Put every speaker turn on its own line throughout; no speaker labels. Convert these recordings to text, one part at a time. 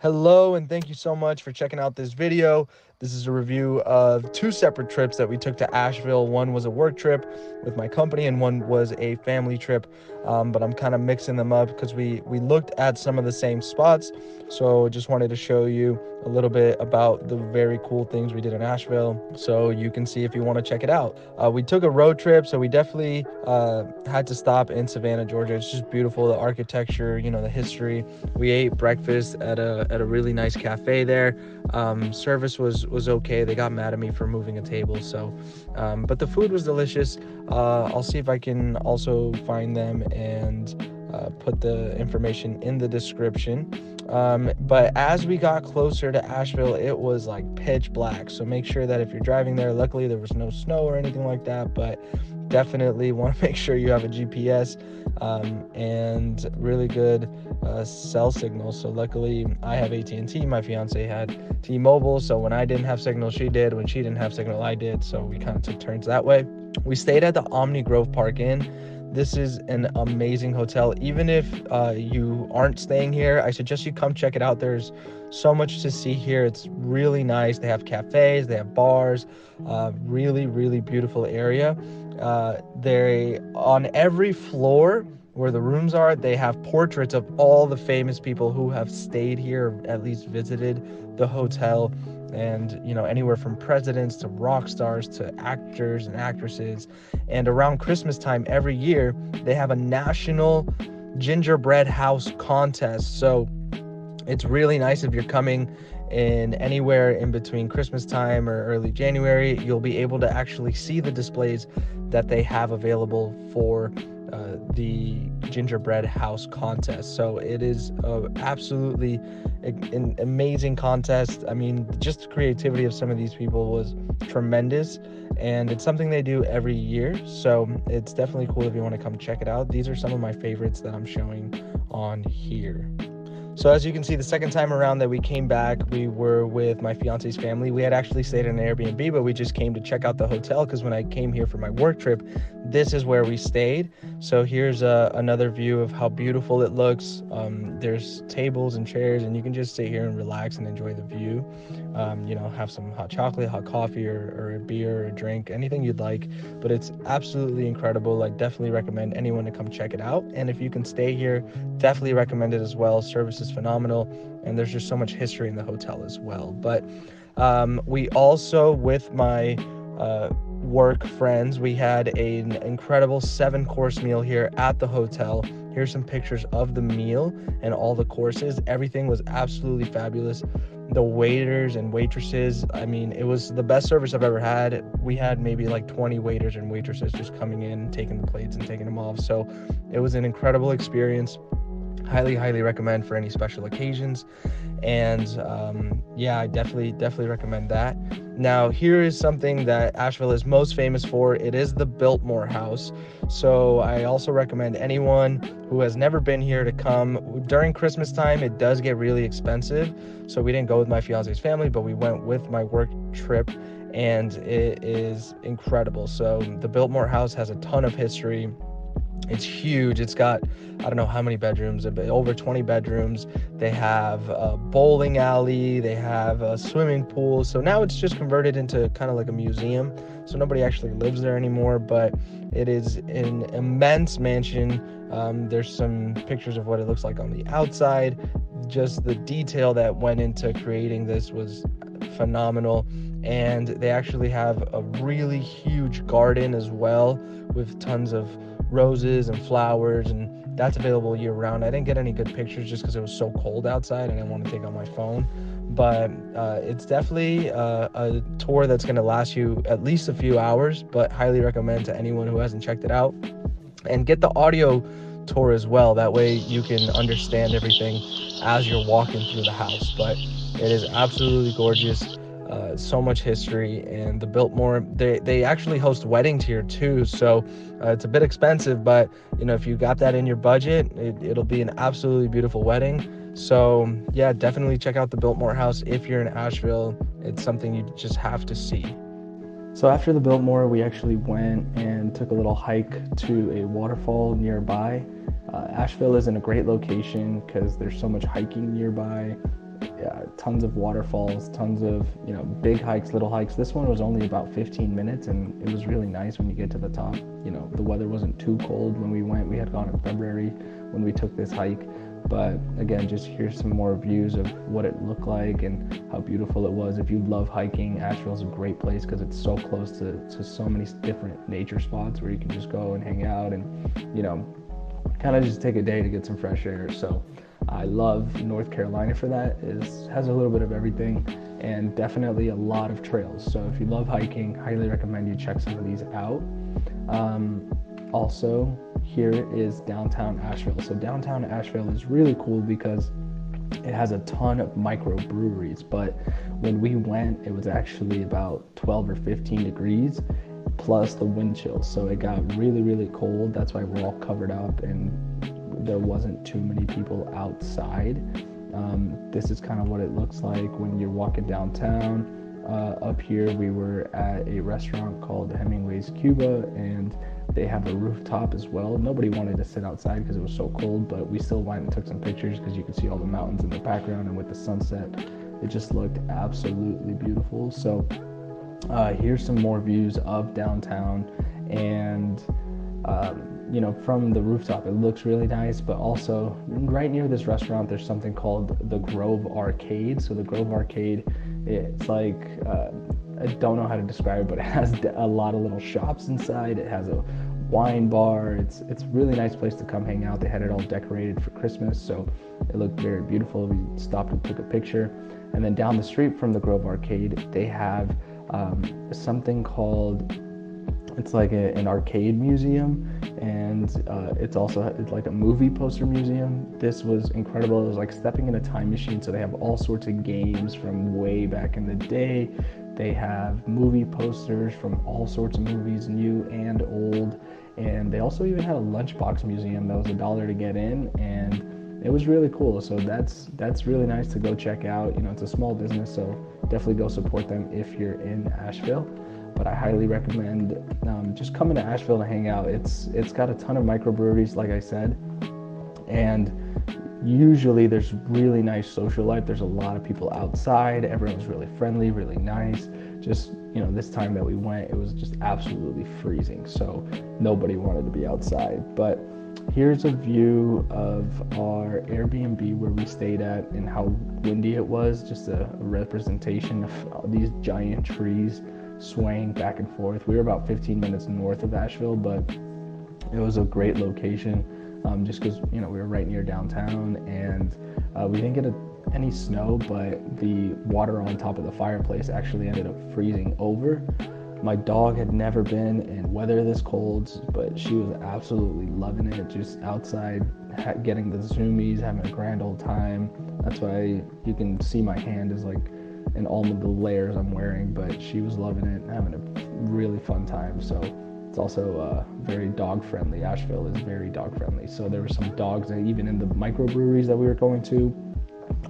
Hello, and thank you so much for checking out this video. This is a review of two separate trips that we took to Asheville. One was a work trip with my company, and one was a family trip. But I'm kind of mixing them up because we looked at some of the same spots. So just wanted to show you a little bit about the very cool things we did in Asheville, so you can see if you want to check it out. We took a road trip, so we definitely had to stop in Savannah, Georgia. It's just beautiful, the architecture, the history. We ate breakfast at a really nice cafe there. Service was okay. They got mad at me for moving a table, but the food was delicious. I'll see if I can also find them and put the information in the description. But as we got closer to Asheville, it was like pitch black. So make sure that if you're driving there, luckily there was no snow or anything like that, but definitely want to make sure you have a GPS and really good cell signal. So luckily I have AT&T, my fiance had T-Mobile, so when I didn't have signal, she did. When she didn't have signal, I did. So we kind of took turns that way. We stayed at the Omni Grove Park Inn. This is an amazing hotel. Even if you aren't staying here, I suggest you come check it out. There's so much to see here. It's really nice. They have cafes, they have bars, really, really beautiful area. They, on every floor where the rooms are, they have portraits of all the famous people who have stayed here, or at least visited the hotel. And anywhere from presidents to rock stars to actors and actresses. And around Christmas time every year, they have a national gingerbread house contest. So it's really nice if you're coming in anywhere in between Christmas time or early January. You'll be able to actually see the displays that they have available for the gingerbread house contest. So it is absolutely an amazing contest. I mean, just the creativity of some of these people was tremendous, and it's something they do every year. So it's definitely cool if you want to come check it out. These are some of my favorites that I'm showing on here. So as you can see, the second time around that we came back, we were with my fiance's family. We had actually stayed in an Airbnb, but we just came to check out the hotel because when I came here for my work trip, this is where we stayed. So here's another view of how beautiful it looks. There's tables and chairs, and you can just sit here and relax and enjoy the view. Have some hot chocolate, hot coffee, or a beer or a drink, anything you'd like. But it's absolutely incredible. I definitely recommend anyone to come check it out. And if you can stay here, definitely recommend it as well. Service is phenomenal, and there's just so much history in the hotel as well. But we also, with my work friends, we had an incredible 7-course meal here at the hotel. Here's some pictures of the meal and all the courses. Everything was absolutely fabulous. The waiters and waitresses, I mean, it was the best service I've ever had. We had maybe like 20 waiters and waitresses just coming in, taking the plates and taking them off. So it was an incredible experience. Highly recommend for any special occasions. And I definitely recommend that. Now, here is something that Asheville is most famous for. It is the Biltmore House. So I also recommend anyone who has never been here to come. During Christmas time, it does get really expensive. So we didn't go with my fiance's family, but we went with my work trip, and it is incredible. So the Biltmore House has a ton of history. It's huge. It's got, I don't know how many bedrooms, over 20 bedrooms. They have a bowling alley. They have a swimming pool. So now it's just converted into kind of like a museum. So nobody actually lives there anymore, but it is an immense mansion. There's some pictures of what it looks like on the outside. Just the detail that went into creating this was phenomenal. And they actually have a really huge garden as well with tons of roses and flowers, and that's available year round. I didn't get any good pictures just because it was so cold outside and I didn't want to take out my phone, but it's definitely a tour that's going to last you at least a few hours, but highly recommend to anyone who hasn't checked it out. And get the audio tour as well, that way you can understand everything as you're walking through the house. But it is absolutely gorgeous. So much history. And the Biltmore, they actually host weddings here too, so it's a bit expensive, but if you got that in your budget, it'll be an absolutely beautiful wedding. So yeah, definitely check out the Biltmore House if you're in Asheville. It's something you just have to see. So after the Biltmore, we actually went and took a little hike to a waterfall nearby. Asheville is in a great location because there's so much hiking nearby.
tons of waterfalls, tons of, big hikes, little hikes. This one was only about 15 minutes, and it was really nice when you get to the top. The weather wasn't too cold when we went. We had gone in February when we took this hike. But again, just here's some more views of what it looked like and how beautiful it was. If you love hiking, Asheville's a great place because it's so close to so many different nature spots where you can just go and hang out and, kind of just take a day to get some fresh air. So I love North Carolina for that. Has a little bit of everything and definitely a lot of trails. So if you love hiking, highly recommend you check some of these out. Also, here is downtown Asheville. So downtown Asheville is really cool because it has a ton of microbreweries, but when we went, it was actually about 12 or 15 degrees plus the wind chill. So it got really, really cold. That's why we're all covered up and there wasn't too many people outside. This is kind of what it looks like when you're walking downtown. Up here, we were at a restaurant called Hemingway's Cuba, and they have a rooftop as well. Nobody wanted to sit outside because it was so cold, but we still went and took some pictures because you could see all the mountains in the background, and with the sunset, it just looked absolutely beautiful. So here's some more views of downtown, and from the rooftop, it looks really nice, but also right near this restaurant, there's something called the Grove Arcade. So the Grove Arcade, it's like, I don't know how to describe it, but it has a lot of little shops inside. It has a wine bar. It's a really nice place to come hang out. They had it all decorated for Christmas, so it looked very beautiful. We stopped and took a picture. And then down the street from the Grove Arcade, they have something called, it's like an arcade museum, and it's like a movie poster museum. This was incredible. It was like stepping in a time machine. So they have all sorts of games from way back in the day. They have movie posters from all sorts of movies, new and old. And they also even had a lunchbox museum that was $1 to get in, and it was really cool. So that's really nice to go check out. It's a small business, so definitely go support them if you're in Asheville. But I highly recommend just coming to Asheville to hang out. It's got a ton of microbreweries, like I said, and usually there's really nice social life. There's a lot of people outside. Everyone's really friendly, really nice. Just, this time that we went, it was just absolutely freezing, so nobody wanted to be outside. But here's a view of our Airbnb where we stayed at and how windy it was, just a representation of these giant trees swaying back and forth. We were about 15 minutes north of Asheville, but it was a great location just because we were right near downtown, and we didn't get any snow, but the water on top of the fireplace actually ended up freezing over. My dog had never been in weather this cold, but she was absolutely loving it, just outside getting the zoomies, having a grand old time. That's why you can see my hand is like in all of the layers I'm wearing, but she was loving it and having a really fun time. So it's also very dog friendly. Asheville is very dog friendly. So there were some dogs that even in the microbreweries that we were going to.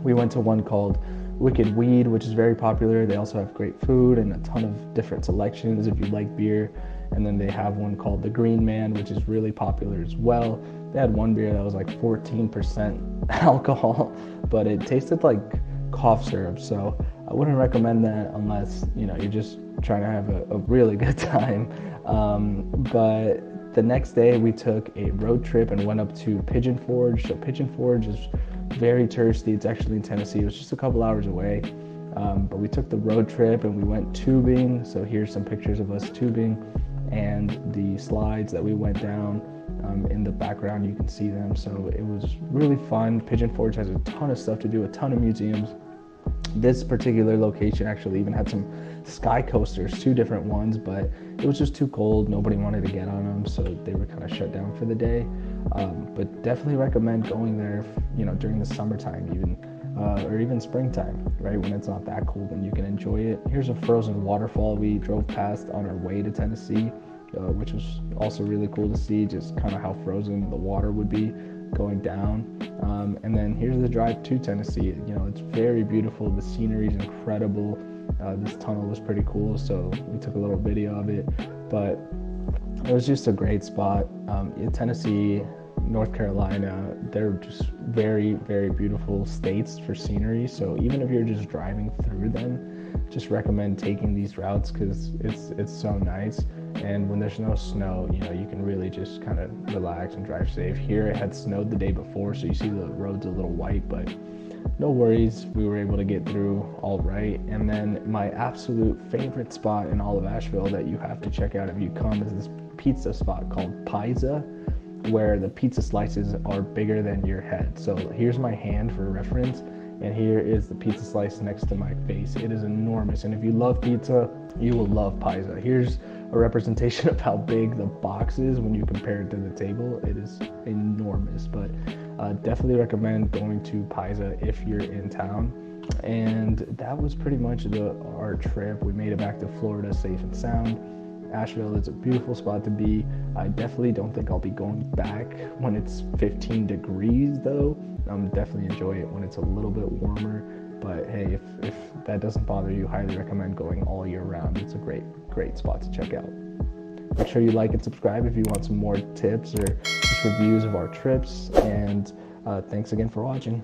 We went to one called Wicked Weed, which is very popular. They also have great food and a ton of different selections if you like beer. And then they have one called the Green Man, which is really popular as well. They had one beer that was like 14% alcohol, but it tasted like cough syrup. So I wouldn't recommend that unless, you're just trying to have a really good time. But the next day we took a road trip and went up to Pigeon Forge. So Pigeon Forge is very touristy. It's actually in Tennessee. It was just a couple hours away. But we took the road trip and we went tubing. So here's some pictures of us tubing and the slides that we went down. In the background, you can see them. So it was really fun. Pigeon Forge has a ton of stuff to do, a ton of museums. This particular location actually even had some sky coasters, 2 different ones, but it was just too cold. Nobody wanted to get on them, so they were kind of shut down for the day. But definitely recommend going there, during the summertime even, or even springtime, right, when it's not that cold and you can enjoy it. Here's a frozen waterfall we drove past on our way to Tennessee, which was also really cool to see, just kind of how frozen the water would be going down. And then here's the drive to Tennessee. It's very beautiful. The scenery is incredible. This tunnel was pretty cool, so we took a little video of it. But it was just a great spot. In Tennessee, North Carolina, they're just very, very beautiful states for scenery. So even if you're just driving through them, just recommend taking these routes because it's so nice. And when there's no snow, you know, you can really just kind of relax and drive safe. Here it had snowed the day before, so you see the roads a little white, but no worries, we were able to get through all right. And then my absolute favorite spot in all of Asheville that you have to check out if you come is this pizza spot called Pie.Zaa, where the pizza slices are bigger than your head. So here's my hand for reference, and here is the pizza slice next to my face. It is enormous, and if you love pizza, you will love Pie.Zaa. Here's a representation of how big the box is when you compare it to the table. It is enormous, but definitely recommend going to Pie.Zaa if you're in town. And that was pretty much our trip. We made it back to Florida safe and sound. Asheville is a beautiful spot to be. I definitely don't think I'll be going back when it's 15 degrees though. Definitely enjoy it when it's a little bit warmer. But hey, if that doesn't bother you, highly recommend going all year round. It's a great spot to check out. Make sure you like and subscribe if you want some more tips or just reviews of our trips. And thanks again for watching.